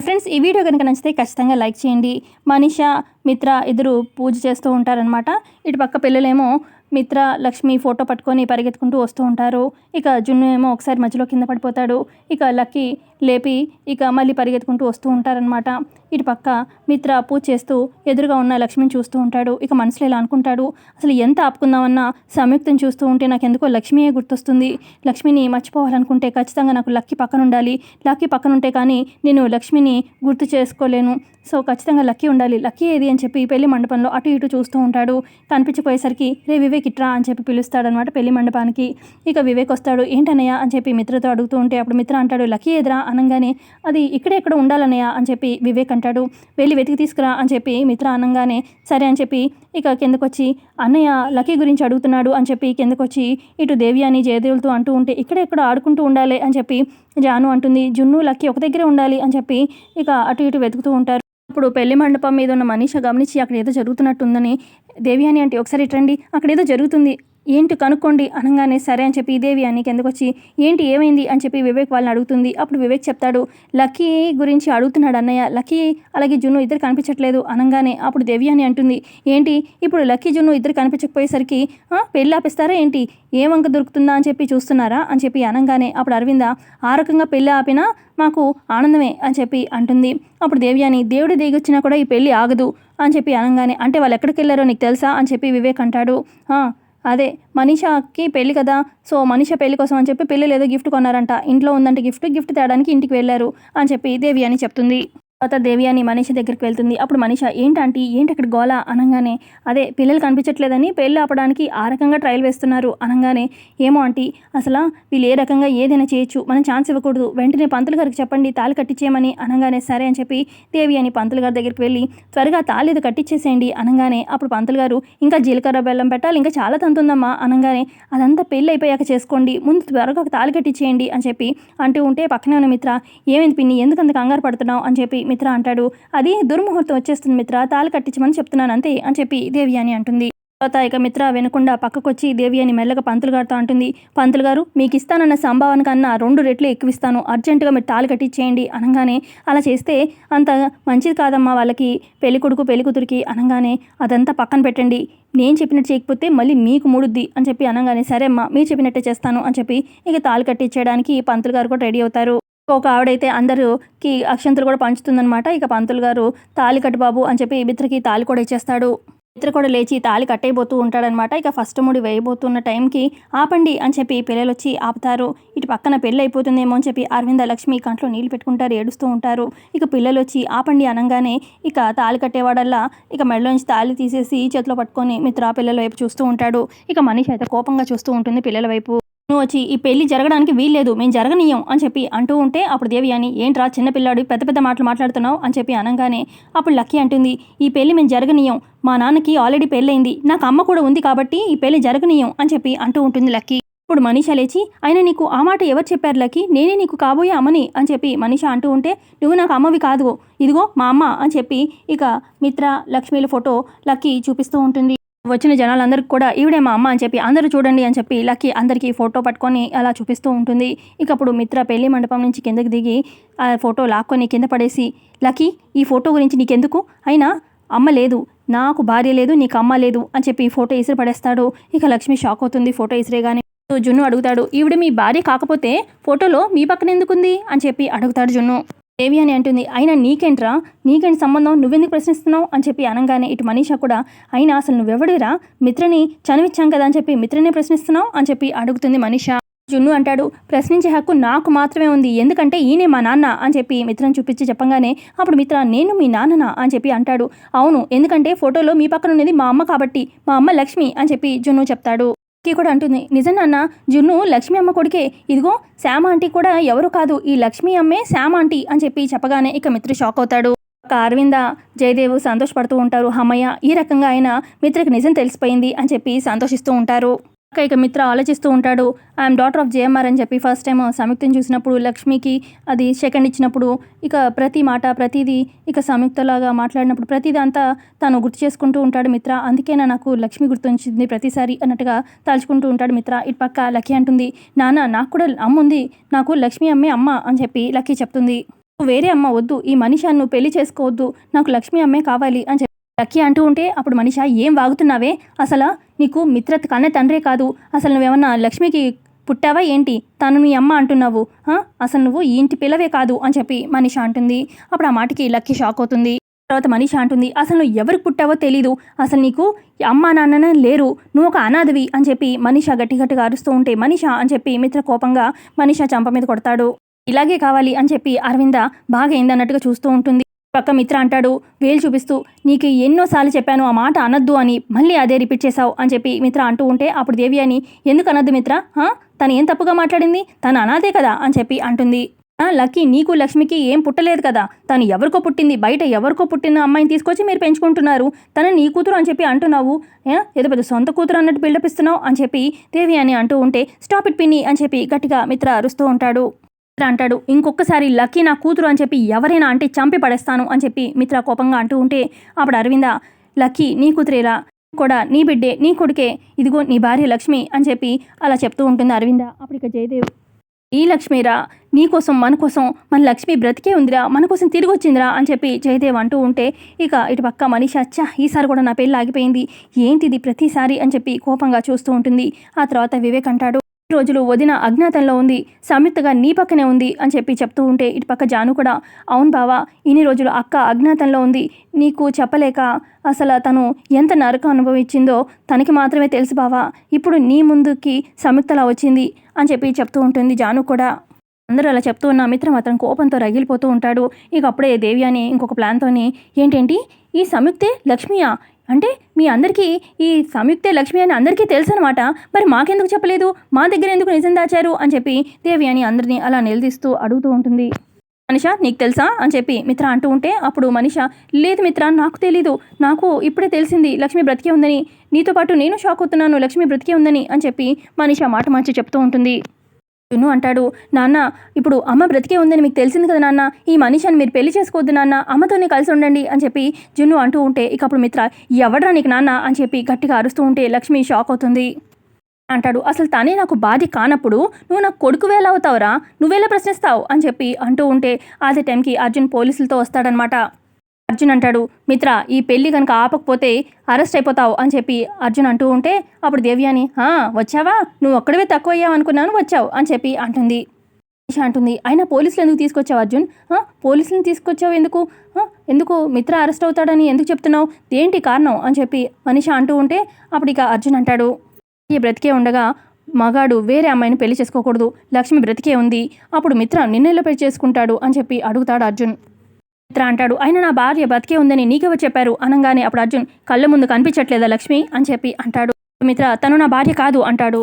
Friends, ఈ video కనుక నచ్చితే ఖచ్చితంగా లైక్ చేయండి. మనీషా, మిత్ర ఇద్దరు పూజ చేస్తూ ఉంటారనమాట. ఇటు పక్క పిల్లలేమో మిత్ర, లక్ష్మి ఫోటో పట్టుకొని పరిగెత్తుకుంటూ వస్తూ ఉంటారు. ఇక జున్ను ఏమో ఒకసారి మధ్యలో కింద పడిపోతాడు. ఇక లక్కీ లేపి ఇక మళ్ళీ పరిగెత్తుకుంటూ వస్తూ ఉంటారనమాట. ఇటు పక్క మిత్ర పూజ చేస్తూ ఎదురుగా ఉన్న లక్ష్మిని చూస్తూ ఉంటాడు. ఇక మనసులో ఇలా అనుకుంటాడు, అసలు ఎంత ఆపుకుందామన్నా సంయుక్తను చూస్తూ ఉంటే నాకు ఎందుకో లక్ష్మియే గుర్తొస్తుంది. లక్ష్మిని మర్చిపోవాలనుకుంటే ఖచ్చితంగా నాకు లక్కీ పక్కన ఉండాలి. లక్కీ పక్కన ఉంటే కానీ నేను లక్ష్మిని గుర్తు చేసుకోలేను. సో ఖచ్చితంగా లక్కీ ఉండాలి. లక్కీ ఏది అని చెప్పి పెళ్లి మండపంలో అటు ఇటు చూస్తూ ఉంటాడు. కనిపించిపోయేసరికి రే వివేక్ ఇట్రా అని చెప్పి పిలుస్తాడనమాట పెళ్లి మండపానికి. ఇక వివేక్ వస్తాడు. ఏంటన్నయ్య అని చెప్పి మిత్రతో అడుగుతూ ఉంటే అప్పుడు మిత్ర అంటాడు, లక్కీ ఎదురా అనగానే అది ఇక్కడే ఎక్కడ ఉండాలన్నయ్య అని చెప్పి వివేక్ అంటాడు. వెళ్ళి వెతికి తీసుకురా అని చెప్పి మిత్ర అనగానే సరే అని చెప్పి ఇక కిందకొచ్చి అన్నయ్య లక్కీ గురించి అడుగుతున్నాడు అని చెప్పి కిందకొచ్చి ఇటు దేవ్యాని జయదేవులతో అంటూ ఉంటే ఇక్కడెక్కడ ఆడుకుంటూ ఉండాలి అని చెప్పి జాను అంటుంది. జున్ను లక్కీ ఒక దగ్గరే ఉండాలి అని చెప్పి ఇక అటు ఇటు వెతుకుతూ ఉంటారు. ఇప్పుడు పెళ్లి మండపం మీద ఉన్న మనీష గమనించి అక్కడ ఏదో జరుగుతున్నట్టుందని దేవ్యాని అంటే ఒకసారి ఇట్రండి అక్కడ ఏదో జరుగుతుంది ఏంటి కనుక్కోండి అనగానే సరే అని చెప్పి దేవ్యాని కిందకొచ్చి ఏంటి ఏమైంది అని చెప్పి వివేక్ వాళ్ళని అడుగుతుంది. అప్పుడు వివేక్ చెప్తాడు, లక్కీ గురించి అడుగుతున్నాడు అన్నయ్య. లక్కీ అలాగే జున్ను ఇద్దరు కనిపించట్లేదు అనగానే అప్పుడు దేవ్యాని అంటుంది, ఏంటి ఇప్పుడు లక్కీ జున్ను ఇద్దరు కనిపించకపోయేసరికి పెళ్ళి ఆపిస్తారా ఏంటి, ఏ వంక దొరుకుతుందా అని చెప్పి చూస్తున్నారా అని చెప్పి అనగానే అప్పుడు అరవింద ఆ రకంగా పెళ్ళి ఆపినా మాకు ఆనందమే అని చెప్పి అంటుంది. అప్పుడు దేవ్యాని దేవుడి దిగొచ్చినా కూడా ఈ పెళ్ళి ఆగదు అని చెప్పి అనగానే అంటే వాళ్ళు ఎక్కడికి వెళ్ళారో నీకు తెలుసా అని చెప్పి వివేక్ అంటాడు. అదే మనీషాకి పెళ్ళి కదా, సో మనీషా పెళ్లి కోసం అని చెప్పి పిల్లలు ఏదో గిఫ్ట్ కొన్నారంట, ఇంట్లో ఉందంటే గిఫ్ట్ తేడానికి ఇంటికి వెళ్ళారు అని చెప్పి దేవ్యాని చెప్తుంది. తర్వాత దేవ్యాని మనీష దగ్గరికి వెళ్తుంది. అప్పుడు మనీష ఏంటి అక్కడ గోల అనగానే అదే పిల్లలు కనిపించట్లేదని పెళ్ళి ఆపడానికి ఆ రకంగా ట్రయల్ వేస్తున్నారు అనగానే ఏమో ఆంటీ అసలు వీళ్ళు ఏ రకంగా ఏదైనా చేయొచ్చు, మనం ఛాన్స్ ఇవ్వకూడదు, వెంటనే పంతులు గారికి చెప్పండి తాళి కట్టించేయమని అనగానే సరే అని చెప్పి దేవ్యాని పంతులు గారి దగ్గరికి వెళ్ళి త్వరగా తాళి ఇది కట్టించేసేయండి అనగానే అప్పుడు పంతులు గారు ఇంకా జీలకర్ర బెల్లం పెట్టాలి, ఇంకా చాలా తంతుందమ్మా అనగానే అదంతా పెళ్ళి అయిపోయాక చేసుకోండి, ముందు త్వరగా తాళి కట్టించేయండి అని చెప్పి అంటూ ఉంటే పక్కనే ఉన్న మిత్ర ఏమైంది పిన్ని ఎందుకంత కంగారు పడుతున్నావు అని చెప్పి మిత్ర అంటాడు. అది దుర్ముహూర్తం వచ్చేస్తుంది మిత్ర, తాళి కట్టించమని చెప్తున్నాను అంతే అని చెప్పి దేవ్యాని అంటుంది. తర్వాత ఇక మిత్ర వెనకుండా పక్కకొచ్చి దేవ్యాని మెల్లగా పంతులు గారితో అంటుంది, పంతులు గారు మీకు ఇస్తానన్న సంభావన కన్నా 2 రెట్లు ఎక్కువిస్తాను, అర్జెంటుగా మీరు తాళి కట్టించేయండి అనగానే అలా చేస్తే అంత మంచిది కాదమ్మా వాళ్ళకి, పెళ్లి కొడుకు పెళ్లి కూతురికి అనగానే అదంతా పక్కన పెట్టండి, నేను చెప్పినట్టు చేయకపోతే మళ్ళీ మీకు ముడుద్ది అని చెప్పి అనగానే సరే అమ్మా మీరు చెప్పినట్టే చేస్తాను అని చెప్పి ఇక తాళి కట్టించేయడానికి పంతులు గారు కూడా రెడీ అవుతారు. ఒక ఆవిడైతే అందరికి అక్షంతలు కూడా పంచుతుందనమాట. ఇక పంతులు గారు తాళి కట్టు బాబు అని చెప్పి మిత్రకి తాళి కూడా ఇచ్చేస్తాడు. మిత్ర కూడా లేచి తాళి కట్టేయబోతూ ఉంటాడనమాట. ఇక ఫస్ట్ ముడి వేయబోతున్న టైంకి ఆపండి అని చెప్పి పిల్లలు వచ్చి ఆపుతారు. ఇటు పక్కన పెళ్ళి అయిపోతుందేమో అని చెప్పి అరవింద లక్ష్మి కంట్లో నీళ్ళు పెట్టుకుంటారు, ఏడుస్తూ ఉంటారు. ఇక పిల్లలు వచ్చి ఆపండి అనగానే ఇక తాళి కట్టేవాడల్లా ఇక మెడలోంచి తాళి తీసేసి చేతిలో పట్టుకొని మిత్ర పిల్లల వైపు చూస్తూ ఉంటాడు. ఇక మనీష అయితే కోపంగా చూస్తూ ఉంటుంది పిల్లల వైపు. నువ్వు వచ్చి ఈ పెళ్లి జరగడానికి వీల్లేదు, మేము జరగనీయం అని చెప్పి అంటూ ఉంటే అప్పుడు దేవ్యాని ఏంట్రా చిన్నపిల్లాడు పెద్ద పెద్ద మాటలు మాట్లాడుతున్నావు అని చెప్పి అనగానే అప్పుడు లక్కీ అంటుంది, ఈ పెళ్లి మేము జరగనీయం, మా నాన్నకి ఆల్రెడీ పెళ్ళయింది, నాకు అమ్మ కూడా ఉంది కాబట్టి ఈ పెళ్లి జరగనీయం అని చెప్పి అంటూ ఉంటుంది లక్కీ. ఇప్పుడు మనీష లేచి అయినా నీకు ఆ మాట ఎవరు చెప్పారు లక్కీ, నేనే నీకు కాబోయే అమ్మని అని చెప్పి మనీష అంటూ ఉంటే నువ్వు నాకు అమ్మవి కాదు, ఇదిగో మా అమ్మ అని చెప్పి ఇక మిత్ర లక్ష్మీల ఫోటో లక్కీ చూపిస్తూ ఉంటుంది. వచ్చిన జనాలందరికీ కూడా ఈవిడే మా అమ్మ అని చెప్పి అందరూ చూడండి అని చెప్పి లక్కీ అందరికీ ఫోటో పట్టుకొని అలా చూపిస్తూ ఉంటుంది. ఇక అప్పుడు మిత్ర పెళ్లి మండపం నుంచి కిందకి దిగి ఆ ఫోటో లాక్కొని కింద పడేసి లక్కీ ఈ ఫోటో గురించి నీకెందుకు, అయినా అమ్మ లేదు, నాకు భార్య లేదు, నీకు అమ్మ లేదు అని చెప్పి ఫోటో ఇసిరి పడేస్తాడు. ఇక లక్ష్మి షాక్ అవుతుంది ఫోటో ఇసిరేగానే. జున్ను అడుగుతాడు, ఈవిడ మీ భార్య కాకపోతే ఫోటోలో మీ పక్కన ఎందుకుంది అని చెప్పి అడుగుతాడు జున్ను. దేవ్యాని అంటుంది, అయినా నీకేంట్రా, నీకేంటి సంబంధం, నువ్వెందుకు ప్రశ్నిస్తున్నావు అని చెప్పి అనగానే ఇటు మనీష కూడా అయినా అసలు నువ్వెవడిరా, మిత్రని చనివిచ్చాం కదా అని చెప్పి మిత్రనే ప్రశ్నిస్తున్నావు అని చెప్పి అడుగుతుంది మనీష. జున్ను అంటాడు, ప్రశ్నించే హక్కు నాకు మాత్రమే ఉంది, ఎందుకంటే ఈయనే మా నాన్న అని చెప్పి మిత్రను చూపించి చెప్పగానే అప్పుడు మిత్ర నేను మీ నాన్ననా అని చెప్పి అంటాడు. అవును, ఎందుకంటే ఫోటోలో మీ పక్కన ఉన్నది మా అమ్మ కాబట్టి, మా అమ్మ లక్ష్మి అని చెప్పి జున్ను చెప్తాడు. కూడా అంటుంది, నిజం నాన్న, జున్ను లక్ష్మి అమ్మ కొడుకే, ఇదిగో శ్యామ ఆంటీ కూడా ఎవరు కాదు, ఈ లక్ష్మి అమ్మే శ్యామ ఆంటీ అని చెప్పి చెప్పగానే ఇక మిత్ర షాక్ అవుతాడు. ఒక అరవింద జయదేవ్ సంతోషపడుతూ ఉంటారు, అమ్మయ్య ఈ రకంగా ఆయన మిత్రకి నిజం తెలిసిపోయింది అని చెప్పి సంతోషిస్తూ ఉంటారు. ఇక మిత్ర ఆలోచిస్తూ ఉంటాడు, ఐఎమ్ డాటర్ ఆఫ్ జేఎంఆర్ అని చెప్పి ఫస్ట్ టైం సంయుక్తని చూసినప్పుడు లక్ష్మికి అది సెకండ్ ఇచ్చినప్పుడు ఇక ప్రతి మాట ప్రతిదీ ఇక సంయుక్తలాగా మాట్లాడినప్పుడు ప్రతిదీ అంతా తను గుర్తు చేసుకుంటూ ఉంటాడు మిత్ర. అందుకేనా నాకు లక్ష్మి గుర్తొచ్చింది ప్రతిసారి అన్నట్టుగా తలుచుకుంటూ ఉంటాడు మిత్ర. ఇటు పక్క లక్కీ అంటుంది, నాన్న నాకు కూడా అమ్మ ఉంది, నాకు లక్ష్మి అమ్మే అమ్మ అని చెప్పి లక్కీ చెప్తుంది. వేరే అమ్మ వద్దు, ఈ మనిషాన్ని నువ్వు పెళ్లి చేసుకోవద్దు, నాకు లక్ష్మి అమ్మే కావాలి అని చెప్పి లక్కీ అంటూ ఉంటే అప్పుడు మనిష ఏం వాగుతున్నావే, అసలు నీకు మిత్రత్ కన్న తండ్రే కాదు, అసలు నువ్వేమన్నా లక్ష్మికి పుట్టావా ఏంటి, తను నీ అమ్మ అంటున్నావు, అసలు నువ్వు ఈ ఇంటి పిల్లవే కాదు అని చెప్పి మనిష అంటుంది. అప్పుడు ఆ మాటకి లక్కీ షాక్ అవుతుంది. తర్వాత మనిష అంటుంది, అసలు నువ్వు ఎవరికి పుట్టావో తెలీదు, అసలు నీకు అమ్మా నాన్ననే లేరు, నువ్వు ఒక అనాథవి అని చెప్పి మనిష గట్టి గట్టిగా అరుస్తూ ఉంటే మనిష అని చెప్పి మిత్ర కోపంగా మనిష చంప మీద కొడతాడు. ఇలాగే కావాలి అని చెప్పి అరవింద బాగా ఏందన్నట్టుగా చూస్తూ ఉంటుంది. పక్క మిత్ర అంటాడు వేలు చూపిస్తూ, నీకు ఎన్నోసార్లు చెప్పాను ఆ మాట అనద్దు అని, మళ్ళీ అదే రిపీట్ చేశావు అని చెప్పి మిత్ర అంటూ ఉంటే అప్పుడు దేవి అని, ఎందుకు అనద్దు మిత్ర, తను ఏం తప్పుగా మాట్లాడింది, తను అనాథే కదా అని చెప్పి అంటుంది. లక్కీ నీకు లక్ష్మికి ఏం పుట్టలేదు కదా, తను ఎవరికో పుట్టింది, బయట ఎవరికో పుట్టిన అమ్మాయిని తీసుకొచ్చి మీరు పెంచుకుంటున్నారు, తను నీ కూతురు అని చెప్పి అంటున్నావు, ఏదో పెద్ద సొంత కూతురు అన్నట్టు బిల్డప్ ఇస్తున్నావు అని చెప్పి దేవి అని అంటూ ఉంటే స్టాప్ ఇట్ పిన్ని అని చెప్పి గట్టిగా మిత్ర అరుస్తూ ఉంటాడు. మిత్ర అంటాడు, ఇంకొకసారి లక్కీ నా కూతురు అని చెప్పి ఎవరైనా అంటే చంపి పడేస్తాను అని చెప్పి మిత్ర కోపంగా అంటూ ఉంటే అప్పుడు అరవింద, లక్కీ నీ కూతురేలా, కూడా నీ బిడ్డే, నీ కొడుకే, ఇదిగో నీ భార్య లక్ష్మి అని చెప్పి అలా చెప్తూ ఉంటుంది అరవింద. అప్పుడు ఇక జయదేవ్, ఈ లక్ష్మిరా, నీకోసం మన కోసం మన లక్ష్మి బ్రతికే ఉందిరా, మన కోసం తిరిగి వచ్చిందిరా అని చెప్పి జయదేవ్ అంటూ ఉంటే ఇక ఇటు పక్క మనీష, అచ్చా ఈసారి కూడా నా పెళ్ళి ఆగిపోయింది, ఏంటిది ప్రతిసారి అని చెప్పి కోపంగా చూస్తూ ఉంటుంది. ఆ తర్వాత వివేక్ అంటాడు, రోజులు వదిన అజ్ఞాతంలో ఉంది, సంయుక్తగా నీ పక్కనే ఉంది అని చెప్పి చెప్తూ ఉంటే ఇటు పక్క జాను కూడా, అవును బావా, ఇన్ని రోజులు అక్క అజ్ఞాతంలో ఉంది, నీకు చెప్పలేక అసలు తను ఎంత నరకం అనుభవించిందో తనకి మాత్రమే తెలుసు బావా, ఇప్పుడు నీ ముందుకి సంయుక్తలా వచ్చింది అని చెప్పి చెప్తూ ఉంటుంది జాను కూడా. అందరూ అలా చెప్తూ ఉన్న మిత్ర మాత్రం కోపంతో రగిలిపోతూ ఉంటాడు. ఇక అప్పుడే దేవి అని ఇంకొక ప్లాన్తోని, ఏంటేంటి ఈ సంయుక్తే లక్ష్మియా, అంటే మీ అందరికీ ఈ సంయుక్తే లక్ష్మి అని అందరికీ తెలుసు అనమాట, మరి మాకెందుకు చెప్పలేదు, మా దగ్గర ఎందుకు నిజం దాచారు అని చెప్పి దేవి అని అందరినీ అలా నిలదీస్తూ అడుగుతూ ఉంటుంది. మనిష నీకు తెలుసా అని చెప్పి మిత్ర అంటూ ఉంటే అప్పుడు మనిష, లేదు మిత్ర నాకు తెలీదు, నాకు ఇప్పుడే తెలిసింది లక్ష్మి బ్రతికే ఉందని, నీతో పాటు నేను షాక్ అవుతున్నాను లక్ష్మి బ్రతికే ఉందని అని చెప్పి మనిష మాట మార్చి చెప్తూ ఉంటుంది. జున్ను అంటాడు, నాన్న ఇప్పుడు అమ్మ బ్రతికే ఉందని మీకు తెలిసింది కదా నాన్న, ఈ మనిషిని మీరు పెళ్లి చేసుకోవద్దు నాన్న, అమ్మతోనే కలిసి ఉండండి అని చెప్పి జున్ను అంటూ ఉంటే ఇక అప్పుడు మిత్ర, ఎవడ్రా నీకు నాన్న అని చెప్పి గట్టిగా అరుస్తూ ఉంటే లక్ష్మి షాక్ అవుతుంది. అంటాడు, అసలు తనే నాకు బాధి కానప్పుడు నువ్వు నాకు కొడుకు వేలా అవుతావురా, నువ్వేలా ప్రశ్నిస్తావు అని చెప్పి అంటూ ఉంటే అదే టైంకి అర్జున్ పోలీసులతో వస్తాడనమాట. అర్జున్ అంటాడు, మిత్ర ఈ పెళ్ళి కనుక ఆపకపోతే అరెస్ట్ అయిపోతావు అని చెప్పి అర్జున్ అంటూ ఉంటే అప్పుడు దేవ్యాని, వచ్చావా, నువ్వు ఒక్కడవే తక్కువ అయ్యావు అనుకున్నాను, వచ్చావు అని చెప్పి అంటుంది. నిషా అంటుంది, అయినా పోలీసులు ఎందుకు తీసుకొచ్చావు అర్జున్, పోలీసులను తీసుకొచ్చావు ఎందుకు, ఎందుకు మిత్ర అరెస్ట్ అవుతాడని ఎందుకు చెప్తున్నావు, ఏంటి కారణం అని చెప్పి మనీష అంటూ ఉంటే అప్పుడు ఇక అర్జున్ అంటాడు, ఈ బ్రతికే ఉండగా మగాడు వేరే అమ్మాయిని పెళ్లి చేసుకోకూడదు, లక్ష్మి బ్రతికే ఉంది, అప్పుడు మిత్ర నిన్నెల్లో పెళ్లి చేసుకుంటాడు అని చెప్పి అడుగుతాడు అర్జున్. మిత్ర అంటాడు, అయినా నా భార్య బతికే ఉందని నీకెవరు చెప్పారు అనగానే అప్పుడు అర్జున్, కళ్ళ ముందు కనిపించట్లేదా లక్ష్మి అని చెప్పి అంటాడు. మిత్ర, తను నా భార్య కాదు అంటాడు.